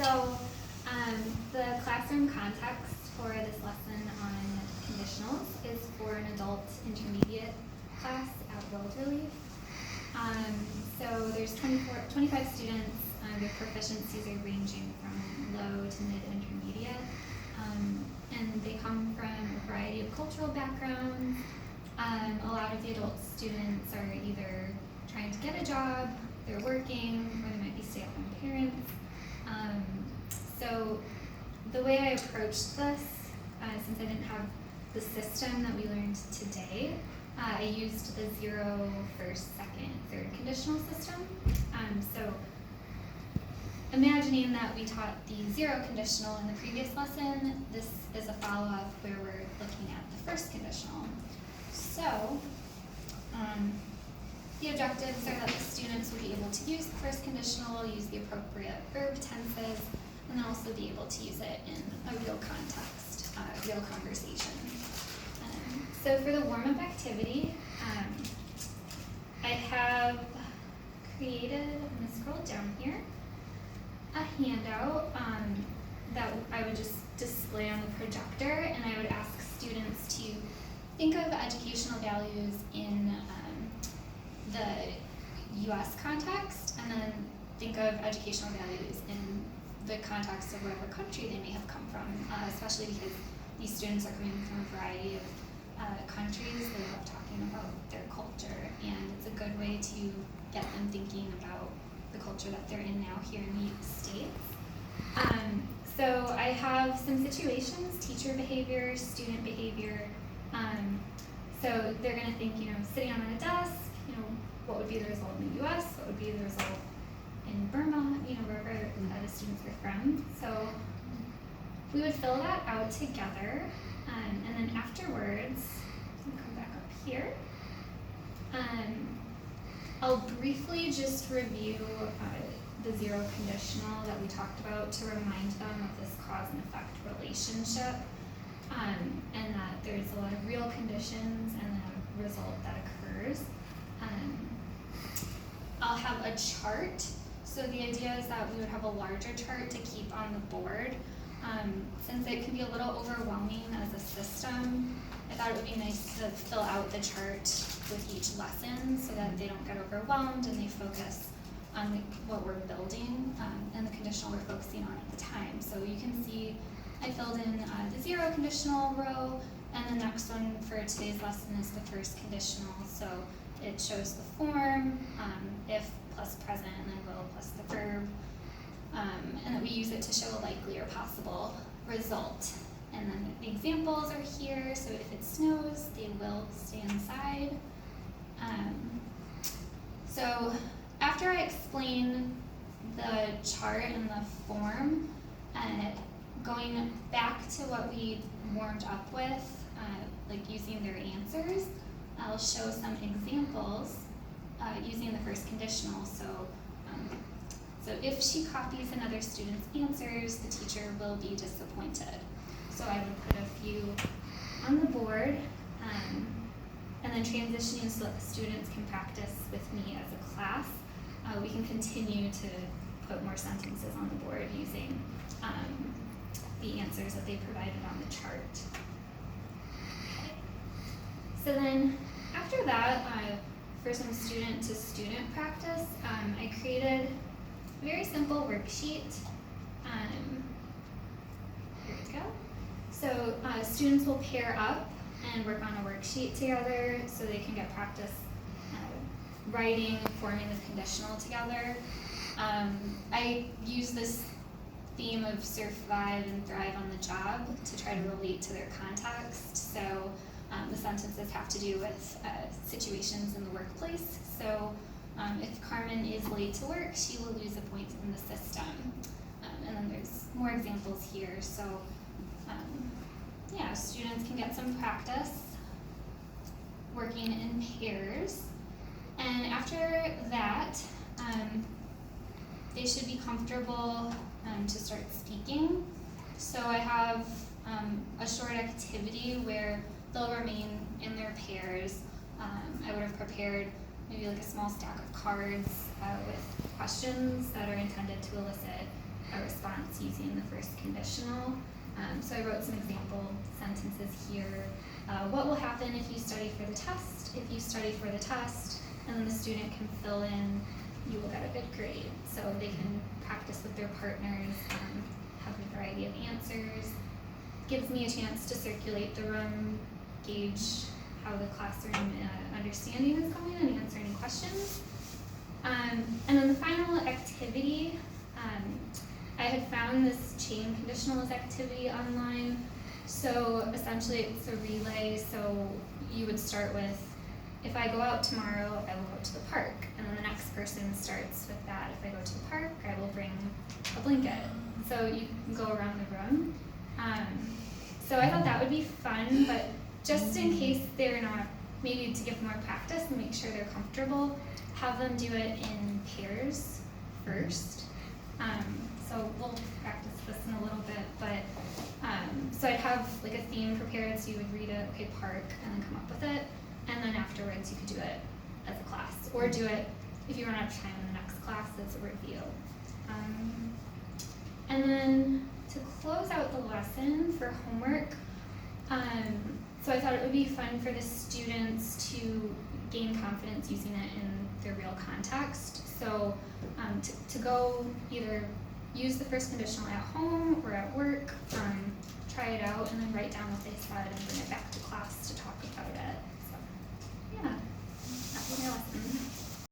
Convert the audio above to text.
So the classroom context for this lesson on conditionals is for an adult intermediate class at World Relief. So there's 25 students. Their proficiencies are ranging from low to mid-intermediate. And they come from a variety of cultural backgrounds. A lot of the adult students are either trying to get a job, they're working, or they might be stay-at-home parents. So the way I approached this, since I didn't have the system that we learned today, I used the 0, 1st, 2nd, 3rd conditional system. So imagining that we taught the 0 conditional in the previous lesson, this is a follow-up where we're looking at the 1st conditional. So the objectives are that the students will be able to use the 1st conditional, use the appropriate verb tenses, and then also be able to use it in a real context, real conversation. So for the warm-up activity, I have created, I'm going to scroll down here, a handout that I would just display on the projector, and I would ask students to think of educational values in the U.S. context, and then think of educational values in the context of whatever country they may have come from, especially because these students are coming from a variety of countries. They love talking about their culture, and it's a good way to get them thinking about the culture that they're in now here in the United States. So I have some situations: teacher behavior, student behavior. So they're going to think, sitting on a desk, what would be the result in the U.S., what would be the result in Burma, wherever the students are from. So we would fill that out together, and then afterwards, I'm gonna come back up here. I'll briefly just review the 0 conditional that we talked about to remind them of this cause and effect relationship, and that there's a lot of real conditions and then a result that occurs. I'll have a chart. So the idea is that we would have a larger chart to keep on the board. Since it can be a little overwhelming as a system, I thought it would be nice to fill out the chart with each lesson so that they don't get overwhelmed and they focus on what we're building and the conditional we're focusing on at the time. So you can see I filled in the 0 conditional row, and the next one for today's lesson is the 1st conditional. So it shows the form, if plus present, and then will plus the verb, and that we use it to show a likely or possible result. And then the examples are here, so if it snows, they will stay inside. So after I explain the chart and the form, going back to what we warmed up with, like using their answers, I'll show some examples using the 1st conditional. So if she copies another student's answers, the teacher will be disappointed. So I would put a few on the board, and then transitioning so that the students can practice with me as a class. We can continue to put more sentences on the board using the answers that they provided on the chart. Okay. So then after that, for some student-to-student practice, I created a very simple worksheet. Here we go. So students will pair up and work on a worksheet together so they can get practice writing, forming the conditional together. I use this theme of survive and thrive on the job to try to relate to their context. So the sentences have to do with situations in the workplace. So if Carmen is late to work, she will lose a point in the system. And then there's more examples here. So students can get some practice working in pairs. And after that, they should be comfortable to start speaking. So I have a short activity where they'll remain in their pairs. I would have prepared maybe like a small stack of cards with questions that are intended to elicit a response confidence using the first conditional. So I wrote some example sentences here. What will happen if you study for the test? If you study for the test, and then the student can fill in, you will get a good grade. So they can practice with their partners, have a variety of answers. Gives me a chance to circulate the room, gauge how the classroom understanding is going, and answer any questions. And then the final activity, I had found this chain conditionals activity online. So essentially it's a relay, so you would start with, if I go out tomorrow, I will go to the park. And then the next person starts with that. If I go to the park, I will bring a blanket. So you can go around the room. So I thought that would be fun, but just in case they're not, maybe to give more practice and make sure they're comfortable, have them do it in pairs first. So we'll practice this in a little bit, but so I'd have like a theme prepared, so you would read it, okay, park, and then come up with it, and then afterwards you could do it as a class, or do it if you run out of time in the next class as a review. And then to close out the lesson for homework, so I thought it would be fun for the students to gain confidence using it in their real context. So to go either use the first conditional at home or at work, try it out, and then write down what they said and bring it back to class to talk about it. So yeah, that was my lesson.